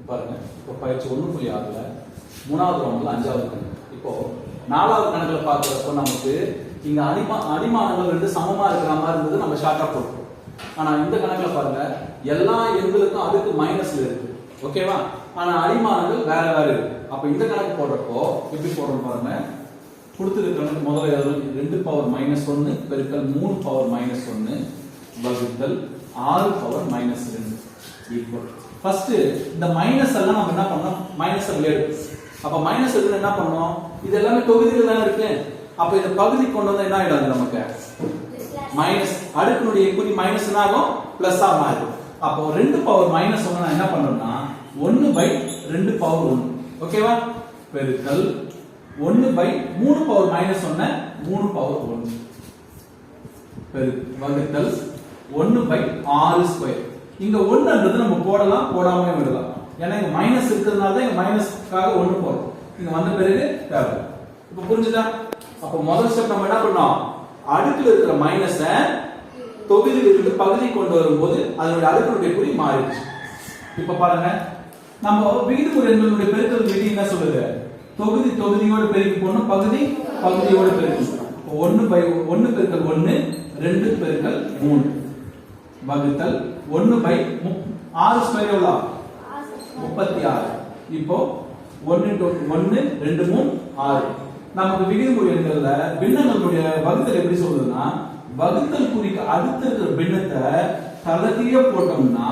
பாருங்க இப்போ பயிற்சி 1.6ல 3வது ரவுண்ட்ல 5வது கணக்கு. இப்போ 4வது கணக்குல பார்க்கறப்போ நமக்கு இங்க அடிமானங்கள் ரெண்டு சமமா இருக்கிற மாதிரி இருந்தது, நம்ம ஷார்ட்டா போட்டோம். ஆனா இந்த கணக்குல பாருங்க எல்லா எண்களுக்கும் அதுக்கு மைனஸ்ல இருக்கு, ஓகேவா? ஆனா அடிமானங்கள் வேற வேற இருக்கு. அப்ப இந்த கணக்கு போடுறப்போ எப்படி போடுறோம் பாருங்க. கொடுத்துருக்க முதல்ல 2 பவர் -1 பெருக்கல் 3 பவர் -1 வகுத்தல் 6 பவர் -2 ஈக்குவல். ஃபர்ஸ்ட் இந்த மைனஸ் எல்லாம் நம்ம என்ன பண்ணோம், மைனஸ் எடுத்து அப்ப மைனஸ் எடுத்து என்ன பண்ணோம், இது எல்லாமே தொகுதிகள் தானே இருக்கு. அப்ப இந்த பகுதி கொண்டு வந்தா என்ன ஆயிடும் நமக்கு மைனஸ், அடுக்கினுடைய குறி மைனஸ் ஆகும் பிளஸ் ஆ மாறும். அப்போ 2 பவர் -1 நான் என்ன பண்றேன்னா 1/2 பவர் 1, ஓகேவா? பெருக்கல் 1/3 பவர் -1 3 பவர் 1 வகுத்தல் 1/6 ஸ்கொயர். இங்க 1ன்றது நம்ம போடலாம், போடாமலே விடலாம். ஏன்னா இங்க மைனஸ் இருக்கிறதுனால தான் இங்க மைனஸ்க்காக 1 போடுறோம். இங்க வந்த பிறகு தேவை. இப்ப புரிஞ்சுதா? அப்ப முதல் ஸ்டெப் நம்ம என்ன பண்ணோம், அடுக்குல இருக்கிற மைனஸ தொகுதியில் இருந்து பகுதி கொண்டு வரும்போது அதனுடைய அடுக்குடைய குறி மாறிடுச்சு. இப்ப பாருங்க நம்ம விகிதமுறை எண்களுடைய பெருக்கல் விதி என்ன சொல்லுது, தொகுதி தொகுதியோட பெருக்கி போடணும், பகுதி பகுதியோட பெருக்கி. 1/1 பெருக்கல் 1 2 பெருக்கல் 3 வகுத்தல் 1/6 ஸ்கொயர் எவ்வளவு 36. இப்போ 1 × 1 2 3 6. நமக்கு விகிதமுறை எண்கள்ல பின்னங்களுடைய வகுத்தல் எப்படி சொல்றதுன்னா, வகுத்தல் குறிக்கு அடுத்து இருக்கிற பின்னத்தை தலைகீழ போட்டோம்னா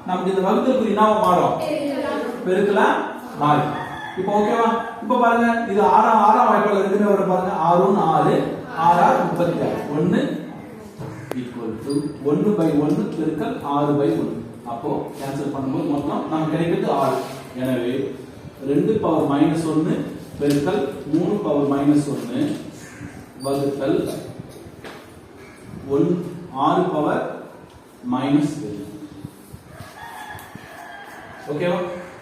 நமக்கு இந்த வகுத்தல் குறி என்ன மாறும், பெருக்கலா மாறும். இப்போ ஓகேவா? இப்போ பாருங்க இது ஆறாம் வாய்ப்பால ரெண்டுமே வர பாருங்க. 6 6 6 36 1 = 1/1 பெருக்கல் 6/1. அப்போ கேன்சல் பண்ணும்போது மொத்தம் நமக்கு கிடைக்கிறது 6. எனவே 2 பவர் -1 பெருக்கல் 3 பவர் -1 வகுத்தல் 6 பவர் -2. ஓகேவா?